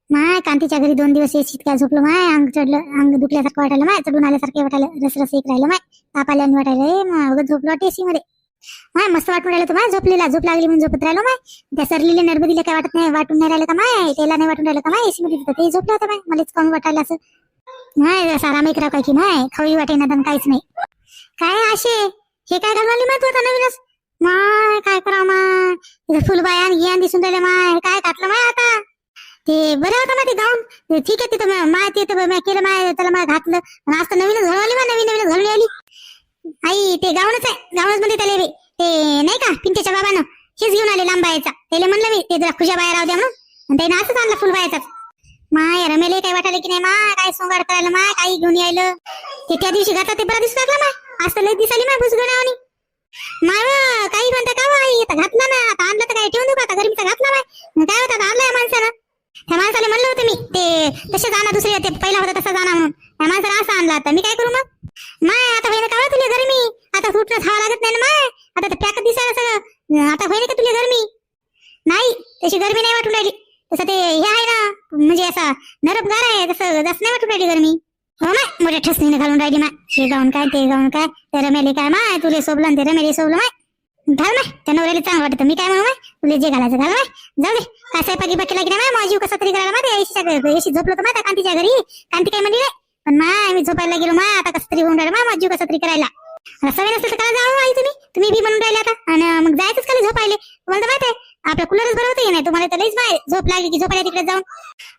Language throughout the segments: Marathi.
माय कांतीच्या घरी 2 दिवस एसीत काय झोपलो माय. अंग चढलं, अंग दुखल्यासारखं वाटायला माय, चढून आल्यासारखं वाटायला, रस एक राहिलं माय, ताप आल्याने वाटायला मग झोपलो एसी मध्ये माय. मस्त वाटून राहिलं तर माय, झोपलेला झोप लागली म्हणून झोपत राहिलो माय. त्या सरलीले नर्मदीला काय वाटत नाही, वाटून नाही राहिलं का माय, त्याला नाही वाटून राहिलं का माय, एसी मध्ये ते झोपलं होतं माय. मलाच कमी वाटायला असं माय, असा आराम करा काय की माय, खवळी वाटेना तर काहीच नाही. काय असे हे काय घालवाली माय तू आता नवीनच माय, काय करा माय, फुलबाया गियान दिसून राहिले माय, काय घातलं माय आता. ते बरं होतं ना ते गाऊन, ठीक आहे तिथं माय, ते केलं माय, त्याला माय घातलं. आज तर नवीनच घालवली माय, नवीन घालून आली आई. ते गाऊनच आहे, गाऊनच मध्ये त्याला ते नाही का पिंट्याच्या बाबानं हेच घेऊन आले लांबायचा. त्याला म्हणलं मी ते जरा खुशा बाया राहू द्या म्हणून, त्याने असंच आणला फुलबायाचाच माय. रमेले काय वाटायला की नाही माय, काय सोंगाड करायला माय, काही घेऊन यायलं. ते त्या दिवशी घातात ते बरा दिसू लागला माय, आज तर लई दिसाली माय भुसगणावानी माय. काही म्हणता का माय, आता घातला ना, आता आणलं तर काय ठेवून देऊ का, आता गरमीचा घातला माय, काय होता आणलाय माणसानं. त्या माणसाला म्हणलं होतं मी ते तसे जाणं, दुसरे ते पहिला होता तसा जाणं म्हणून, त्या माणसाला असं आणला. आता मी काय करू मग माय, आता होईना का तुला गरमी, आता कुठं खावं लागत नाही ना माय, आता पॅक दिसायला सगळं, आता होईना का तुला गरमी. नाही तशी गरमी नाही वाटून राहिली, तसं ते हे आहे ना, म्हणजे असा नरमगार आहे, तसं जास्त नाही वाटून राहिली गरमी. हो माय, मोठ्या ठसनीने घालून राहिली माय, हे गाऊन काय ते गाऊन काय, ते रमेले काय माय, तुले सोबलं ते रमेले सोबलं माय. घाल माय, त्या नवऱ्याला चांगलं वाटतं, मी काय म्हणू माय, तुला जे घालायचं घाल माय, जाऊ दे. काय स्वयंपाकी बाकीला की नाही माय, जीव कसा तरी करायला माय, एशी झोपलो तर माय कांतीच्या घरी. कांती काय म्हणली नाही, पण माय मी झोपायला गेलो माय, आता कसं तरी होऊन राहिलं माय, जीव कसा तरी करायला. सवय नसेल तर काय जाऊ आई, तुम्ही बी म्हणून राहिले आता, आणि मग जायचंच खाली झोपायले. तुम्हाला तर माहित आहे आपल्या कुलरच बरं होतं नाही, तुम्हाला तर लईच माय झोप लागली की झोपायला तिकडे जाऊन.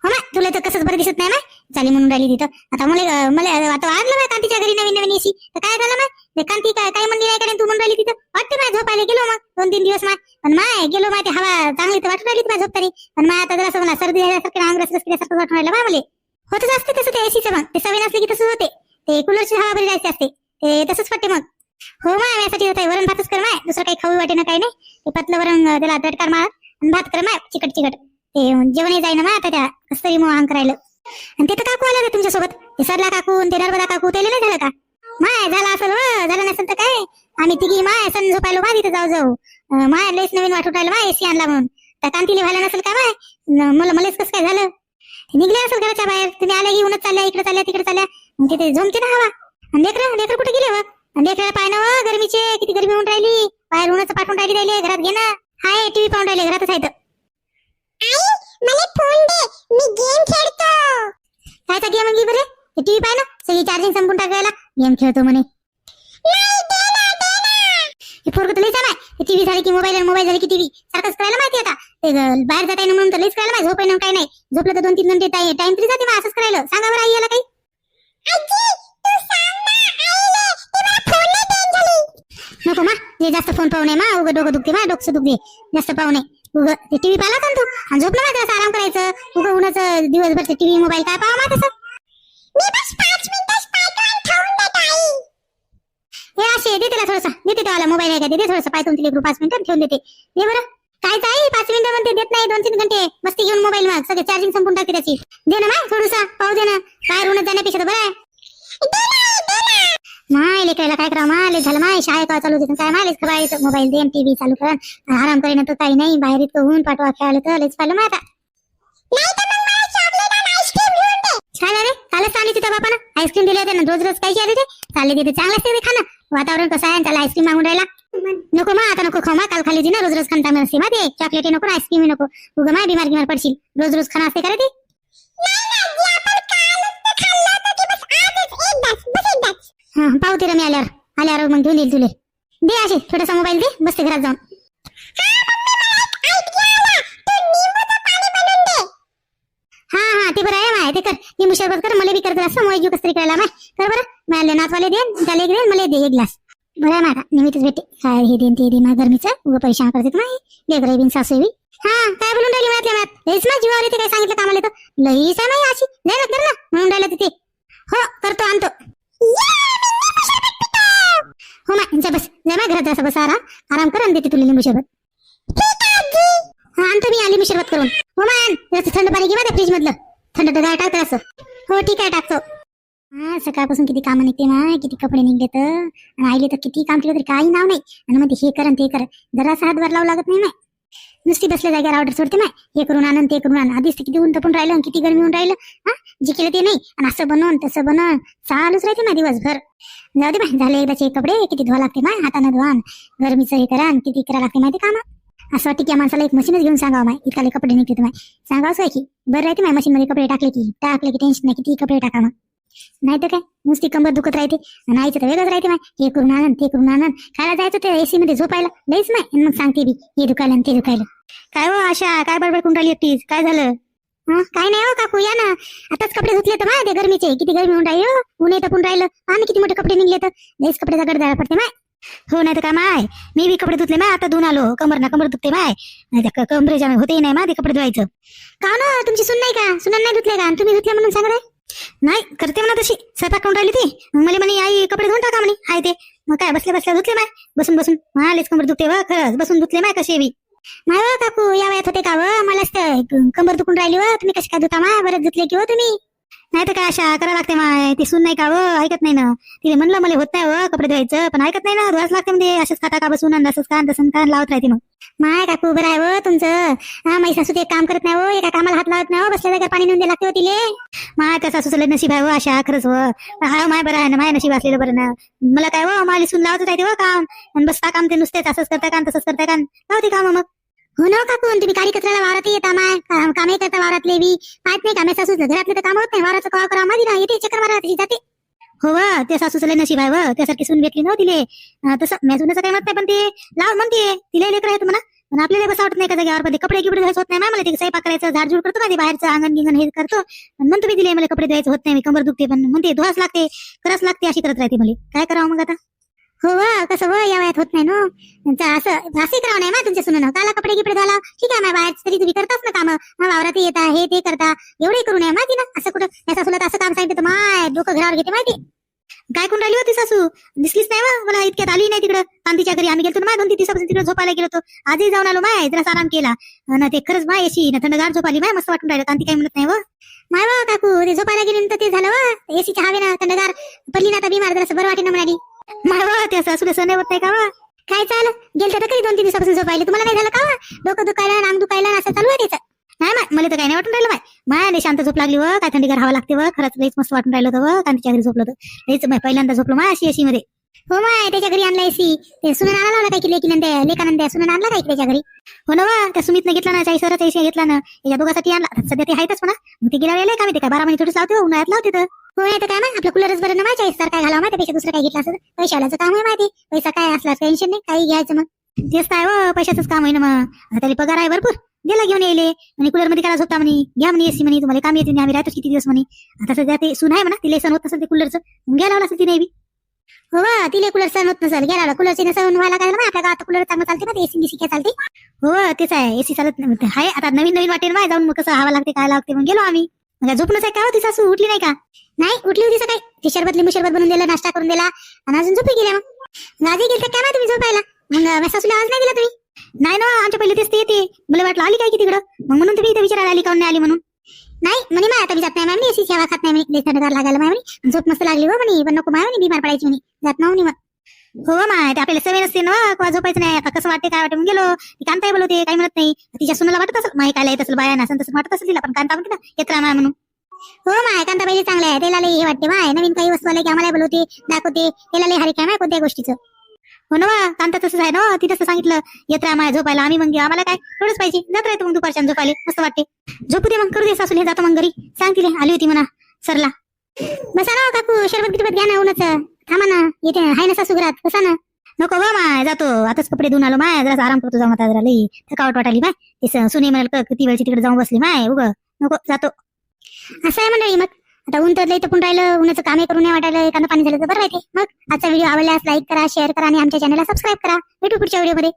हो माय, तुला तर कसंच बरं दिसत नाही माय, चाली म्हणून राहिली तिथं. आता मला आता आणलं माय कांतीच्या घरी नवीन एसी, तर काय झालं माय, ते कांती काय म्हणली नाही का तू म्हणून राहिली तिथं. वाटते माय झोपायला गेलो मग 2-3 दिवस माय, पण माय गेलो माय, ते हवा चांगली तर वाटून राहिली माय झोपतानी, पण माय आता जरा मला सर्दी झाल्यासारखं, अंग रसरसल्यासारखं वाटून राहिलं माय. मला होतच असते तसं ते एसीचं, मग ते सवय नसली की तसंच होते, ते कूलरची हवा बरी जायची असते, ते तसंच वाटते मग. हो माय, यासाठी होत वरण भातच कर माय, दुसरं काही खाऊ वाटे ना काही नाही, ते पतलं वरण त्याला दटकार मार आणि भात कर माय, चिकट ते जेवणही जाईना माय आता, त्या कसं तरी मग अंग करायला. आणि ते तर काकू आले का तुमच्यासोबत, ते सरला काकू ते नर्मदा काकू, त्याला नाही झालं का माय. झालं असेल झालं नसेल तर काय, आम्ही तिघी माय सण झोपायलो माय तिथं जाऊ माय, लयच नवीन वाटून राहिलं माय एसी आणला म्हणून. त्या कांतीला व्हायला नसेल का माय, मलाच कसं काय झालं, निघले असेल घराच्या बाहेर, तुम्ही आल्या की उन्हात चालल्या, इकडे चालल्या तिकडे चालल्या, मग तिथे झोमते ना हवा. आणि लेकर कुठे गेले व, लेकराला पाय ना गरमीचे, किती गरमी होऊन राहिली, बाहेर उन्हाचं पाठवून राहिली, घरात घे ना. हाय टीव्ही पाहून राहिले, घरातच आहे. मला फोन दे, मी गेम खेळतो. कायचा गेम घे बरे, टीव्ही पाय ना, सगळी चार्जिंग संपून टाकायला गेम खेळतो म्हणे. हे पोरगं तर लईच आहे, टीव्ही झाली की मोबाईल झाली की टीव्ही, सारखंच करायला माहिती. आता ते बाहेर जाता येणं म्हणून तर लईच करायला माहिती, झोप येणं काही नाही, झोपलं तर 2-3 घंटे टाइम तरी जाते मग असंच करायला. सांगा बरं आई याला काही. नको मा, जे जास्त फोन पाहू नये मा, उगं डोकं दुखते मा, डोकं दुखते जास्त पाहू नये. उगं ते टीव्ही पाहिला का तू आणि झोपला ना, त्याला आराम करायचं. उगं उन्हाचं दिवसभर ते टीव्ही मोबाईल काय पाहा मा तसं. हे असे देते त्याला थोडंसं, देते त्याला मोबाईल आहे का, देते थोडंसं पाय तुमचे लेकरू 5 मिनिटं ठेवून देते. हे बरं काय ताई 5 मिनिटं म्हणते, देत नाही 2-3 घंटे मस्ती घेऊन मोबाईल, मग सगळे चार्जिंग संपून टाकते त्याची. दे ना मा थोडंसं, पाहू दे ना, बाहेर उन्हात जाण्यापेक्षा तर बरं आहे. माय लेकरायला काय करा माय, झालं माय शाळा का चालू होती काय मायलेच खबर, मोबाईल दे टीव्ही चालू कर, आराम करेन तर काही नाही, बाहेर इतकं ऊन पाठवा खेळायला तर लईच पाहिलं मग आता. छान रे, कालच आली तिथं बापानं आईस्क्रीम दिले होते ना, रोज कायची आली ते चालले तिथे, चांगलं असते ते खाणं, वातावरण कसं आहे, त्याला आईस्क्रीम मागून राहिला. नको मा आता नको खाऊ मा, काल खाली ती ना रोज खाणता नसते मा, ते चॉकलेट नको आईस्क्रीम नको, उगं माय बिमार पडशील, रोज खाणं असते का रे ते. हा पाहू ते रमी आल्यावर मग घेऊन येईल तुले. दे असे छोटासा मोबाईल दे, बसते घरात जाऊन. हा ते बरं आहे माय, ते कर लिंबू सरबत कर, मला बी कर असं मोबाईल जीव कसरी करायला माय, कर बरं मला नातवाले दे, त्याला एक दे, मला दे 1 ग्लास. बरं आहे माझा निमित्तच भेटे, काय हे देन ते दे ना, गरमीचं उगं पैशान करते माय लेकर बिन सासू बी. हा काय बोलून राहिली माझ्या हेच ना जीवावर येते, काय सांगितलं कामाला तर लईच आहे माय अशी, नाही कर ना म्हणून राहिलं तिथे. हो करतो आणतो. हो माय जा बस, जा घरात जा बस, आराम कर, देते तुला लिंबू सरबत. हा आणतो मी लिंबू सरबत करून. हो माय जास्त थंड पाणी घे माझ्या फ्रीज मधलं, थंड गाय टाकतं असं. हो ठीक आहे टाकतो. हा सकाळपासून किती कामं निघते माय, किती कपडे निघले तर, आईले तर किती काम केलं तरी काही नाव नाही, आणि मग हे कर ते कर, जरासा हातभार लावू लागत नाही माय. नुसती बसल्या जागेवर ऑर्डर सोडते माय, हे करून आण ते करून आण. आधीच किती ऊन तपून राहिलं, किती गरमी होऊन राहिलं. हा, जे केलं ते नाही, आणि असं बनवून तसं बनवून चालूच राहते ना दिवसभर. जाऊ दे माय, झाले एकदाचे कपडे किती धुवा लागते माय, हाताने धुवान, गरमीचं हे करा, किती करा लागते माहिती काम. असं वाटतं की या माणसाला एक मशीनच घेऊन सांगावं माय, इतकाले कपडे निघते माय. सांगावंच काय की बरं राहते माय, मशीन मध्ये कपडे टाकले की टेन्शन नाही, किती कपडे टाका मग. नाही तर काय, नुसती कंबर दुखत राहते. आणि आईचं तर वेगळंच राहते माय, हे करून आणन ते करून आणन. खायला जायचं ते एसी मध्ये झोपायला लईच नाही, मग सांगते बी हे दुखायला आणि ते दुखायला. काय हो आशा, काय बडबड करून राहिली एकटीच, काय झालं? काय नाही हो काकू, या ना. आताच कपडे धुतले तर माय, ते गरमीचे किती गरमी होऊन राहिली हो, ऊन तपून राहिलं. आणि किती मोठे कपडे निघले तर लईच कपडे दगड द्यायला पडते माय. हो नाही तर काय माय, मी बी कपडे धुतले माय, आता धुवून आलो. कंबर दुखते माय, नाही कमरेच्या होते नाही माय ते कपडे धुवायचं. का ना, तुमची सून नाही का? सुनन नाही धुतले का? तुम्ही धुतले म्हणून सांगत आहे. नाही करते म्हणा तशी, स्वयंपाक करून राहिली ती. मग मला म्हणे आई कपडे धुवून टाका म्हणे. हाय ते मग काय बसल्या बसल्या धुतले माय, बसून बसून. लेच कंबर दुखते व, खरंच बसून धुतले माय कसे बी. नाही व काकू, या वयात होते का व? मलाच तर कंबर दुखून राहिली व, तुम्ही कशी काय धुता माय? बरंच धुतले की हो तुम्ही. नाही तर काय आशा करा लागते माय, ती सून नाही का व, ऐकत नाही ना. तिने म्हणलं मला होत नाही व कपडे धुवायचं, पण ऐकत नाही ना, धुवाच लागते म्हणजे. असंच खाता का बसून, असंच का तसं का लावत राहते मग. माय काकू बरं आहे व तुमचं. माझी सासू ते काम करत नाही हो, एका कामाला हात लावत नाही हो, बसल्या जागा पाणी नेऊन द्यायला लागते हो तिले. माय त्या सासूचं लय नशीब आहे व आशा, खरंच व. हा माय बरं आहे ना, माय नशीब असलेलं बरं ना. मला काय व, मला सून लावत राहते व काम, आणि बसता काम ते नुसतेच असंच करता का तसंच करता का, लावते काम मग. हो ना काकू, तुम्ही काळी कचऱ्याला वावरात येता माय, कामे करता वावरातले बी. पाहत नाही का माझ्या सासूचं घरातलं तर काम होत नाही, वावराचं कवा करा माझी ना, येते चक्कर मारा जाते. हो व, त्या सासूचं लय नशीब आहे व, त्यासारखी सून भेटली नव्हती तिले. तसं मॅजुनाचं काही म्हणत नाही, पण ते लाव म्हणते तिला लेकर आहेत म्हणा. पण आपल्याला बस आवडत नाही का जागेवर मध्ये कपडे गिपडे धुवायचं होत नाही मला. ते स्वयंपाक करायचं, झाडझूड करतो का ते बाहेरचं अंगण गिंगण हे करतो. म्हणून तुम्ही दिले मला कपडे धुवायचं होत नाही, मी कंबर दुखते, पण म्हणते धुवाच लागते, कराच लागते, अशी करत राहते मला. काय करावं मग आता? हो व, कसं व, या वयात होत नाही ना असं. असंही करावं नाही मा तुमच्या सुनानं, काला कपडे गिपडे घाला ठीक आहे. बाहेर तरी तुम्ही करताच ना काम, वावरात येता हे ते करता, एवढे करू नये माहिती ना. असं कुठं त्या सासूला असं काम सांगितलं तर माय डोकं घरावर घेते माहिती. काय करून राहिली होती सासू? दिसलीच नाही वा मला, इतक्यात आली नाही तिकडं. कांतीच्या घरी आम्ही गेलो ना माय, 2-3 दिवसापासून तिकडे झोपायला गेलो होतो. आजही जाऊन आलो माय, जरा आराम केला ना. ते खरंच माय एसी ना थंडगार झोपाली माय, मस्त वाटून राहिलं. कांती काही म्हणत नाही व माय वा काकू, ते झोपायला गेली तर ते झालं व, एसीच्या हवे ना थंडगार पडली ना, आता बिमार जरा बरं वाटेल ना म्हणाली. माय वा, त्या सासूला सण होत नाही का वा? काय चाल गेलं तर कधी 2-3 दिवसापासून झोपायला, तुम्हाला नाही झालं का वा? डोकं दुखायला, अंग दुखायला असं चालू आहे त्याचं. नाही माय, मला तर काही नाही वाटून राहिलं माय. माय शांत झोप लागली व, काय थंडीगार हवा लागते व, खरंच लईच मस्त वाटून राहिलं होतं व. कांतीच्या घरी झोपलो होतं लईच माय, पहिल्यांदा झोपलो माय अशी एसी मध्ये. हो माय, त्याच्या घरी आणला एसी. ते सुनन आणला लावला काय की लेकानंद सुनन आणला काय त्याच्या घरी. हो ना वा, त्या सुमितनं घेतला ना, 40,000चा एसी घेतला ना, या दोघांसाठी आणला. सध्या ते आहेतच म्हणा, मग ते गेल्या वेळेला काय माहिती काय 12 महिने थोडीच लावते, उन्हाळ्यात लावते तर. हो नाही तर काय माय, आपलं कुलरच बरं ना माय. 40,000 काय घालावं माय, त्यापेक्षा दुसरं काय घेतलं असं. पैशावाल्याचं काम आहे माहिती, पैसा काय असला टेन्शन नाही, काही घ्यायचं मग. तेच काय व, पैशाचंच काम आहे ना मग. आता त्याला पगार आहे भरपूर, गेला घेऊन यायले आणि कूलर मध्ये काय झोपता म्हणे, घ्या म्हणे एसी म्हणे, तुम्हाला काम येते आम्ही राहतो किती दिवस म्हणे. आता सध्या ते सून आहे म्हणा, तिला सण होत नसेल ते कूलरचं, घ्या लावलं असेल तिने बी. हो तिला कूलर सण होत नसेल, घ्या कूलरची सण व्हायला काय ना, आपल्या गावात कूलर चांगलं चालते ना, एसी काय चालते. हो तेच आहे, एसी चालत नाही आहे. आता नवीन वाटेल माय, जाऊन मग कसं हवा लागते काय लागते, मग गेलो आम्ही. म्हणजे झोपणच आहे का होती सासू, उठली नाही का? नाही उठली होती सकाळी, ती शरबत बनवून दिला, नाश्ता करून दिला, आणि अजून झोपी गेल्या. मग आजही गेलते काय तुम्ही झोपायला? मग सासूला आवाज नाही दिला तुम्ही? नाही ना, आमच्या पहिले तेच ते येते, मला वाटलं आली काय की तिकडं, मग म्हणून तुम्ही इथे विचारायला आली काऊन नाही आली म्हणून. नाही म्हणे माय, आता मी जात नाही म्हणे, एसी सेवा खात नाही म्हणे, थंडगार लागायला माय म्हणे, झोप मस्त लागली हो म्हणे, पण नको माय म्हणे, बिमार पडायची म्हणे, जात ना म्हणे. मग हो माय, ते आपल्याला सवय नसते ना किंवा झोपायचं नाही. आता कसं वाटते काय वाटते, मग गेलो. ती कांताई बोलवते, काही म्हणत नाही. तिच्या सुनाला वाटत असेल माही काय येत असेल, बाया नसेल तसं वाटत असेल तिला, पण कांता म्हणते ना येत राहा माय म्हणून. हो माय, कांता पहिले चांगला आहे, त्याला लई हे वाटते माय, नवीन काही वस्तू आल्या की आम्हाला बोलवते, दाखवते, त्याला लई हारी काय माय कोणत्या गोष्टीचं. हो ना कांता तसंच आहे ना, ती तसं सांगितलं येत राहा माय झोपायला, आम्ही मग आम्हाला काय थोडंच पाहिजे, जात राहतो मग दुपारच्या झोपायला, मस्त वाटते. झोपू दे मग, करू दे सासूले, जातो मग घरी, सांग तिले आली होती म्हणा सरला. बसा ना काकू, शरबत गिरबत घ्या ना, उन्हाचं थांबा ना, येते आहे ना सासू घरात, बसा ना. नको बा माय, जातो आताच कपडे धुवून आलो माय, जरा आराम करतो, जाऊन आता जरा लई थकावट वाटाली माय. ते सुने म्हणाल किती वेळची तिकडे जाऊन बसली माय, उग नको जातो. असं आहे मंडळी, मग आता ऊन तर लई तपून राहिलं, उन्हाचं कामे करून नाही वाटायला, एखादं पाणी झालं तर बरं राहते. मग आजचा व्हिडिओ आवडल्यास लाईक करा, शेअर करा, आणि आमच्या चॅनलला सबस्क्राईब करा. भेटू पुढच्या व्हिडिओमध्ये.